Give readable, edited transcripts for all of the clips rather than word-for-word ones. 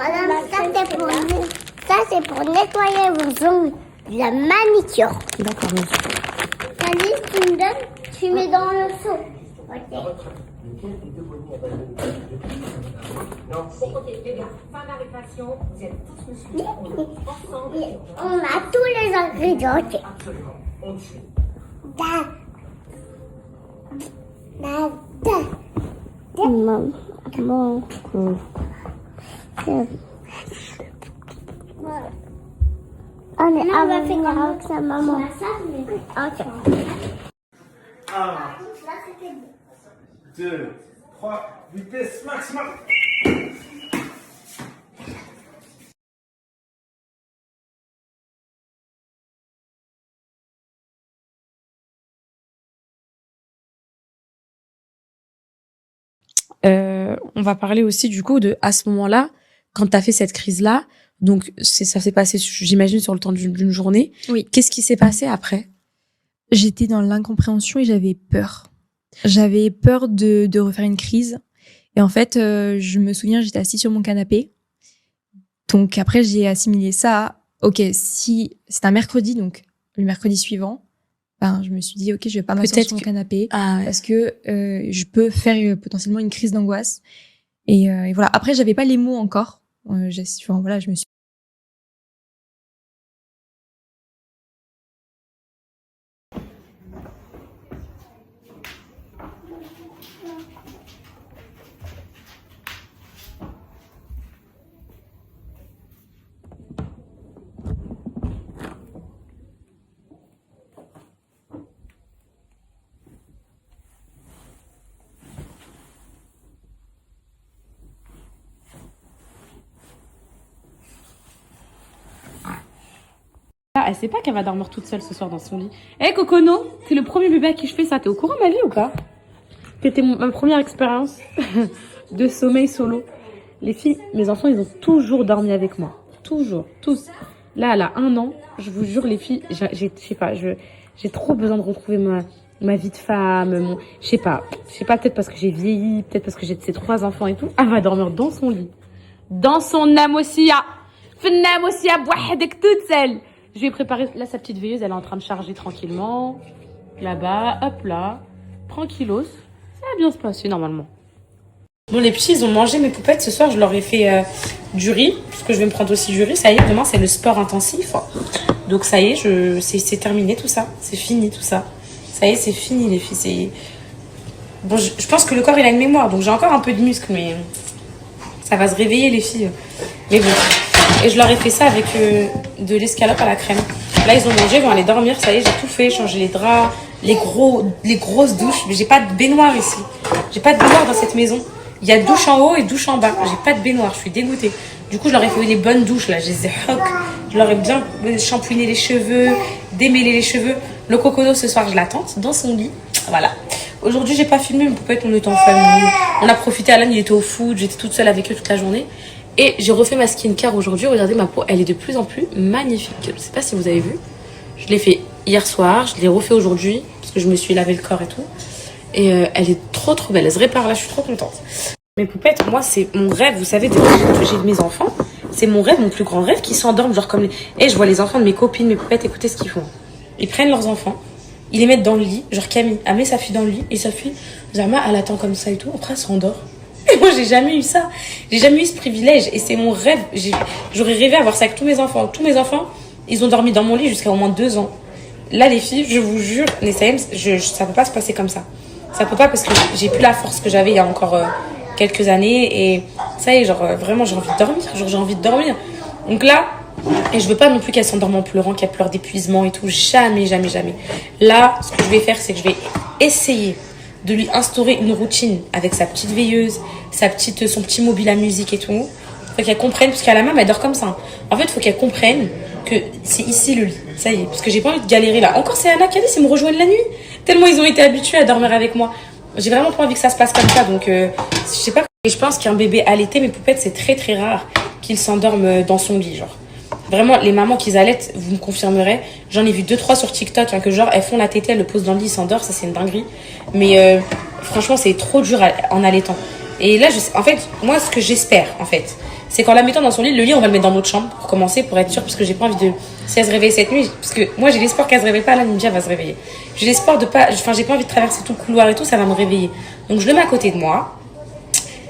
Madame, ça c'est pour nettoyer vos ongles. De la manicure. D'accord, merci. Alice, tu me donnes, tu mets dans le seau. Ok. Fin de la récréation, vous êtes tous monsieur. On a tous les ingrédients. Ok. Absolument. On le suit. Maman. On va faire avec sa maman. Ok. 1, 2, 3, vitesse maximum. On va parler aussi du coup de à ce moment-là, quand tu as fait cette crise-là, donc ça s'est passé, j'imagine, sur le temps d'une journée. Oui. Qu'est-ce qui s'est passé après? J'étais dans l'incompréhension et j'avais peur. J'avais peur de refaire une crise. Et en fait, je me souviens, j'étais assise sur mon canapé. Donc après, j'ai assimilé ça à, ok, si c'est un mercredi, donc le mercredi suivant, ben, je me suis dit, ok, je vais pas m'asseoir sur mon canapé parce que je peux faire potentiellement une crise d'angoisse. Et voilà. Après, j'avais pas les mots encore. Voilà, je me suis Ah, elle sait pas qu'elle va dormir toute seule ce soir dans son lit. Eh Cocono, c'est le premier bébé à qui je fais ça. T'es au courant, ma vie, ou pas? C'était ma première expérience de sommeil solo. Les filles, mes enfants, ils ont toujours dormi avec moi. Toujours, tous. Là, elle a 1 an. Je vous jure, les filles, je sais pas, j'ai trop besoin de retrouver ma vie de femme. Je sais pas, peut-être parce que j'ai vieilli, peut-être parce que j'ai ces 3 enfants et tout. Elle va dormir dans son lit. Dans son namosia. Namosia, bouahadek, toute seule. Je lui ai préparé, là, sa petite veilleuse, elle est en train de charger tranquillement. Là-bas, hop là. Tranquillos. Ça va bien se passer, normalement. Bon, les petits, ils ont mangé mes poupettes. Ce soir, je leur ai fait du riz. Parce que je vais me prendre aussi du riz. Ça y est, demain, c'est le sport intensif. Donc, ça y est, c'est terminé tout ça. C'est fini tout ça. Ça y est, c'est fini, les filles. Bon, je pense que le corps, il a une mémoire. Donc, j'ai encore un peu de muscle, mais ça va se réveiller, les filles. Mais bon. Et je leur ai fait ça avec de l'escalope à la crème. Là, ils ont mangé, ils vont aller dormir. Ça y est, j'ai tout fait. Changer les draps, les grosses douches. Mais j'ai pas de baignoire ici. J'ai pas de baignoire dans cette maison. Il y a douche en haut et douche en bas. J'ai pas de baignoire. Je suis dégoûtée. Du coup, je leur ai fait les bonnes douches, là. Je les ai hoc. Je leur ai bien shampouiné les cheveux, démêlé les cheveux. Le Cocono, ce soir, je l'attends dans son lit. Voilà. Aujourd'hui, j'ai pas filmé mes poupettes. On était en famille. On a profité. Alan, il était au foot. J'étais toute seule avec eux toute la journée. Et j'ai refait ma skincare aujourd'hui. Regardez ma peau, elle est de plus en plus magnifique. Je sais pas si vous avez vu. Je l'ai fait hier soir, je l'ai refait aujourd'hui parce que je me suis lavé le corps et tout. Et elle est trop belle. Elle se répare là, je suis trop contente. Mes poupettes, moi, c'est mon rêve. Vous savez, depuis que j'ai de mes enfants, c'est mon rêve, mon plus grand rêve, qu'ils s'endorment genre comme les... Et je vois les enfants de mes copines, mes poupettes, écoutez ce qu'ils font. Ils prennent leurs enfants, ils les mettent dans le lit, genre Camille, elle met sa fille dans le lit et sa fille, Zama, elle attend comme ça et tout. Après, elle s'endort. Et moi, j'ai jamais eu ça. J'ai jamais eu ce privilège. Et c'est mon rêve. J'aurais rêvé avoir ça avec tous mes enfants. Tous mes enfants, ils ont dormi dans mon lit jusqu'à au moins 2 ans. Là, les filles, je vous jure, Nessaïm, ça peut pas se passer comme ça. Ça peut pas parce que j'ai plus la force que j'avais il y a encore quelques années. Et ça y est, genre, vraiment, j'ai envie de dormir. Genre, j'ai envie de dormir. Donc là, et je veux pas non plus qu'elle s'endorme en pleurant, qu'elle pleure d'épuisement et tout. Jamais. Là, ce que je vais faire, c'est que je vais essayer de lui instaurer une routine avec sa petite veilleuse, son petit mobile à musique et tout. Faut qu'elle comprenne, parce qu'à la main, elle dort comme ça. En fait, faut qu'elle comprenne que c'est ici le lit. Ça y est, parce que j'ai pas envie de galérer là. Encore, c'est Anna qui a dit, c'est me rejoindre la nuit. Tellement ils ont été habitués à dormir avec moi. J'ai vraiment pas envie que ça se passe comme ça, donc je sais pas. Et je pense qu'un bébé allaité, mes poupettes, c'est très rare qu'il s'endorme dans son lit, genre. Vraiment, les mamans qui allaitent, vous me confirmerez. J'en ai vu 2-3 sur TikTok, hein, que genre, elles font la tétée, elles le posent dans le lit, ils s'endorment, ça c'est une dinguerie. Mais franchement, c'est trop dur en allaitant. Et là, en fait, moi, ce que j'espère, en fait, c'est qu'en la mettant dans son lit, le lit, on va le mettre dans notre chambre pour commencer, pour être sûr, parce que j'ai pas envie de... Si elle se réveille cette nuit, parce que moi, j'ai l'espoir qu'elle se réveille pas, là, Ninja va se réveiller. J'ai l'espoir de pas... Enfin, j'ai pas envie de traverser tout le couloir et tout, ça va me réveiller. Donc, je le mets à côté de moi.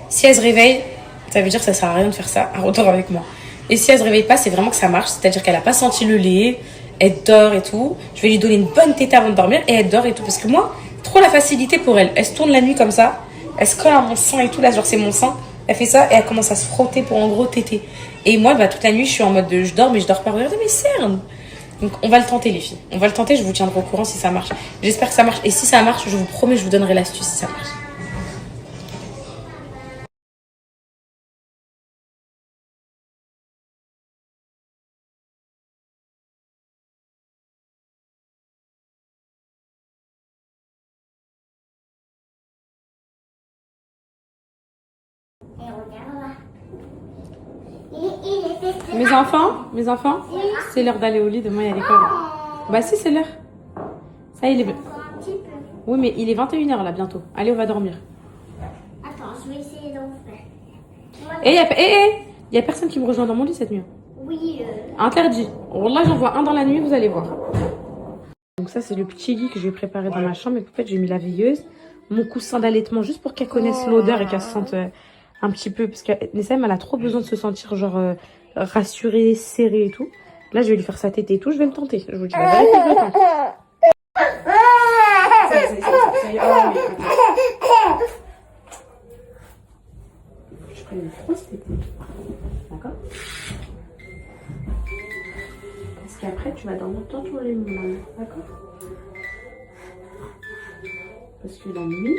Si elle se réveille, ça veut dire que ça sert à rien de faire ça, un retour avec moi. Et si elle se réveille pas, c'est vraiment que ça marche, c'est-à-dire qu'elle a pas senti le lait, elle dort et tout. Je vais lui donner une bonne tétée avant de dormir et elle dort et tout. Parce que moi, trop la facilité pour elle. Elle se tourne la nuit comme ça, elle se colle à mon sein et tout, là, genre c'est mon sein. Elle fait ça et elle commence à se frotter pour en gros téter. Et moi, bah, toute la nuit, je suis en mode de je dors, mais je dors pas. Regardez mes cernes. Donc, on va le tenter, les filles. On va le tenter, je vous tiendrai au courant si ça marche. J'espère que ça marche. Et si ça marche, je vous promets, je vous donnerai l'astuce si ça marche. Et regarde là. Il était... Mes enfants, c'est l'heure d'aller au lit, demain il y a l'école. Bah si, c'est l'heure. Ça, il est... Un petit peu. Oui, mais il est 21h là, bientôt. Allez, on va dormir. Attends, je vais essayer d'en faire. Et y a personne qui me rejoint dans mon lit cette nuit. Oui, Interdit. Là, j'en vois un dans la nuit, vous allez voir. Donc ça, c'est le petit lit que je vais préparer dans ma chambre. Et peut-être j'ai mis la veilleuse, mon coussin d'allaitement, juste pour qu'elle connaisse l'odeur et qu'elle se sente un petit peu... Parce que Nessam, elle a trop besoin de se sentir genre rassurée, serrée et tout. Là, je vais lui faire sa tétée et tout. Je vais me tenter. Je vous dis la vérité, je me tente. Ça y est, oh, oui. Je prends une grosse tétée. D'accord? Parce qu'après, tu vas dormir dans ton lit, mon amour. D'accord? Parce que la nuit,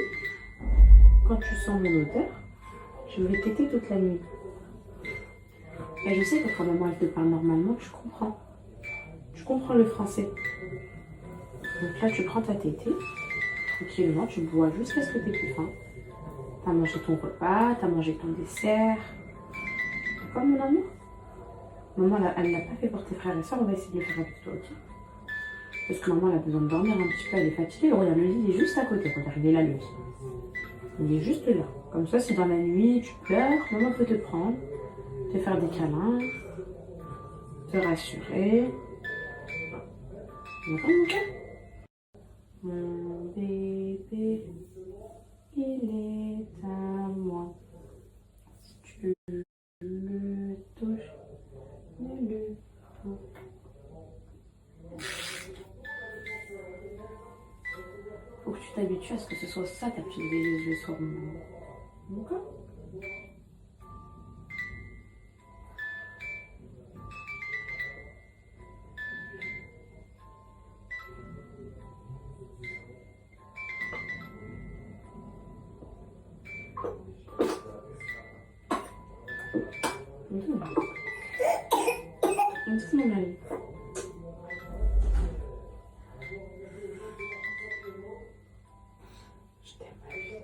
quand tu sens mon odeur, je vais téter toute la nuit. Et je sais que quand maman elle te parle normalement, tu comprends. Tu comprends le français. Donc là, tu prends ta tétée, tranquillement, tu bois jusqu'à ce que tu aies plus faim. T'as mangé ton repas, t'as mangé ton dessert. D'accord, mon amour? Maman, elle l'a pas fait pour tes frères et soeurs, on va essayer de le faire avec toi, ok? Parce que maman, elle a besoin de dormir un petit peu, elle est fatiguée. Regarde, le lit, il est juste à côté. Regarde, il est là, le lit. Il est juste là. Comme ça, si dans la nuit, tu pleures, maman peut te prendre, te faire des câlins, te rassurer. D'accord, mon cœur? Mon bébé, il est à moi. Si tu le touches, ne le touche. Faut que tu t'habitues à ce que ce soit ça ta petite veilleuse le soir. D'accord? Merci mon mari. Je t'aime, ma vie.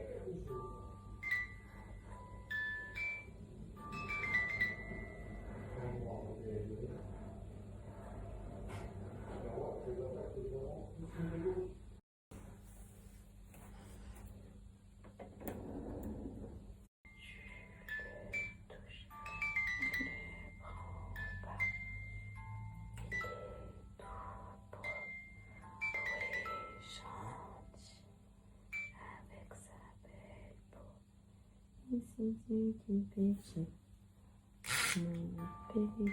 C'est Dieu qui péché, mon bébé.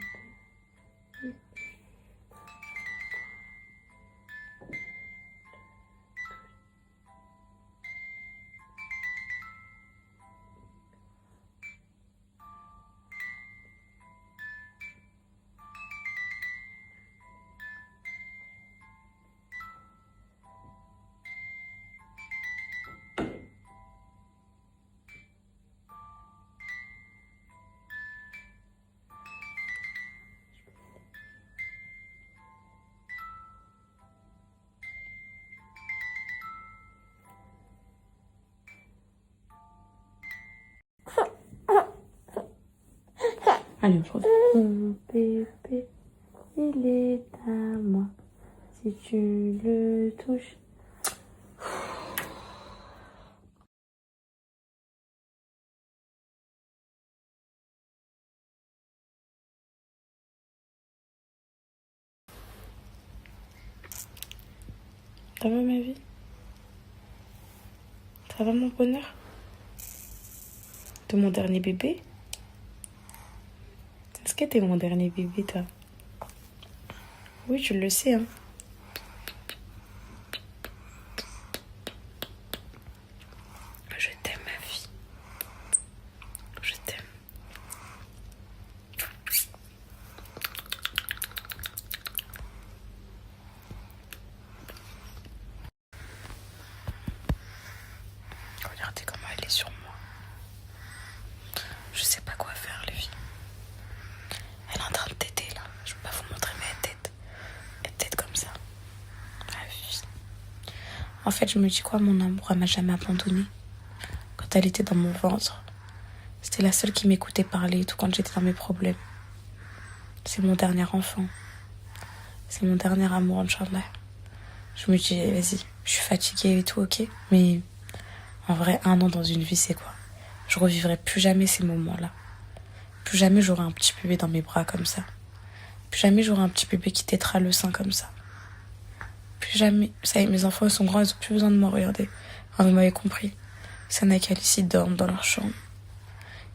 Allez, on se retrouve. Mon bébé, il est à moi. Si tu le touches, Ça va ma vie? Ça va mon bonheur? De mon dernier bébé? Est-ce que t'es mon dernier bébé toi? Oui, je le sais hein. Je t'aime ma vie. Je t'aime. Regardez comment elle est sur moi. Je sais pas quoi faire les filles. Elle est en train de téter là. Je peux pas vous montrer mais elle tète. Elle tète comme ça. Ah, oui. En fait je me dis quoi, mon amour elle m'a jamais abandonnée. Quand elle était dans mon ventre, c'était la seule qui m'écoutait parler et tout quand j'étais dans mes problèmes. C'est mon dernier enfant. C'est mon dernier amour, Inch'Allah. Je me dis, vas-y, je suis fatiguée et tout, ok. Mais en vrai, 1 an dans une vie, c'est quoi? Je revivrai plus jamais ces moments-là. Plus jamais j'aurai un petit bébé dans mes bras comme ça. Plus jamais j'aurai un petit bébé qui tétera le sein comme ça. Plus jamais. Ça y est, mes enfants ils sont grands, ils ont plus besoin de moi, regardez. Enfin, vous m'avez compris. Sana et Calice dorment dans leur chambre.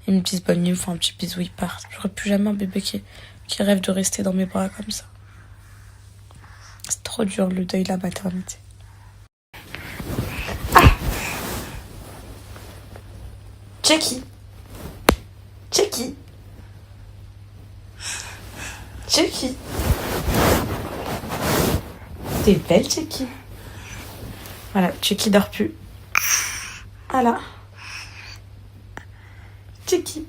Ils me disent bonne nuit, ils me font un petit bisou, ils partent. J'aurai plus jamais un bébé qui rêve de rester dans mes bras comme ça. C'est trop dur le deuil, la maternité. Checky. Checky. Checky. T'es belle, Checky. Voilà, Checky dort plus. Voilà. Checky.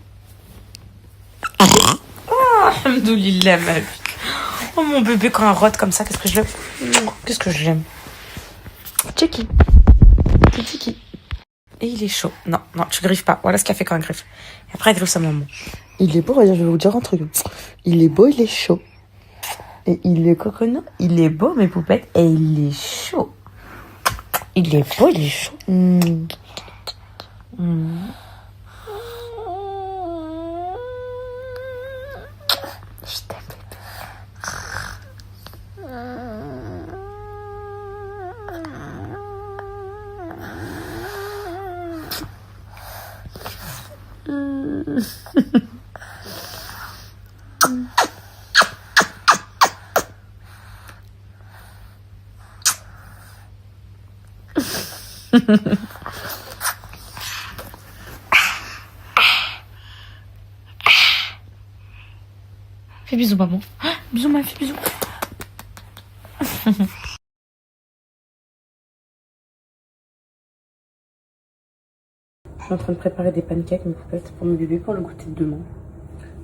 Oh, alhamdoulilah, ma vie. Oh, mon bébé, quand elle rote comme ça, qu'est-ce que je l'aime. Qu'est-ce que je l'aime. Checky. C'est Checky. Et il est chaud. Non, non, tu griffes pas. Voilà ce qu'elle fait quand elle griffe. Et après, elle griffe sa maman. Il est beau, regarde, je vais vous dire un truc. Il est beau, il est chaud. Et il est coconut. Il est beau, mes poupettes. Et il est chaud. Il est beau, il est chaud. Je t'aime, fais bisous, maman. Bisous, ma fille, bisous. Je suis en train de préparer des pancakes, mes poupettes, pour mon bébé, pour le goûter de demain.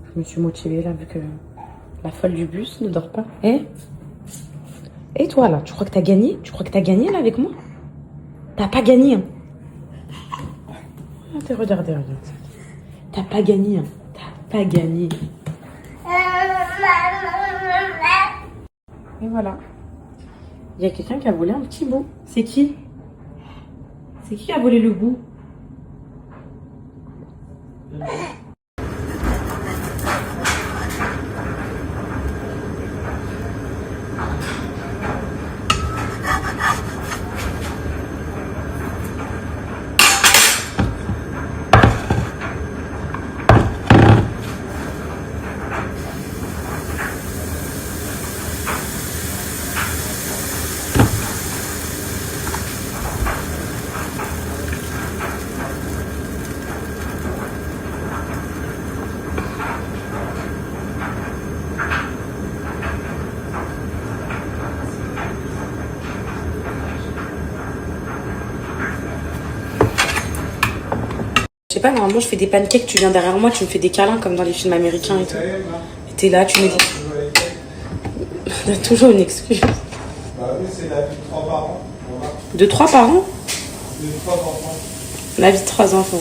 Je me suis motivée, là, vu que la folle du bus ne dort pas. Et toi, là, tu crois que t'as gagné? Tu crois que t'as gagné, là, avec moi? T'as pas gagné, hein. Regardez. T'as pas gagné, hein. T'as pas gagné. Et voilà. Il y a quelqu'un qui a volé un petit bout. C'est qui? C'est qui a volé le bout? Je sais pas, normalement je fais des pancakes, tu viens derrière moi, tu me fais des câlins comme dans les films américains et tout. Et t'es là, tu me dis... On a toujours une excuse. Bah oui, c'est la vie de 3 parents. De 3 parents? De 3 enfants. La vie de 3 enfants.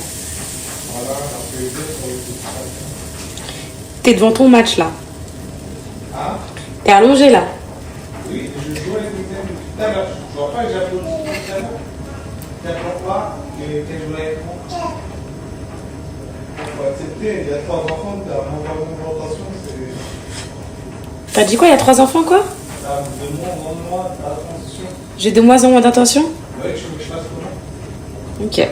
Voilà, après les deux, T'es devant ton match là. Ah? T'es allongé là. Oui, je joue avec les thèmes depuis tout à l'heure. Je vois pas que j'applaudis tout à l'heure. T'applaudis pas qu'elle joue avec moi. Faut accepter, il y a 3 enfants, t'as mon augmentation, c'est... T'as dit quoi, il y a 3 enfants quoi? Ça, de moins en moins, la transition. J'ai de moins en moins d'intention? Ouais, je fasse comment? Ok.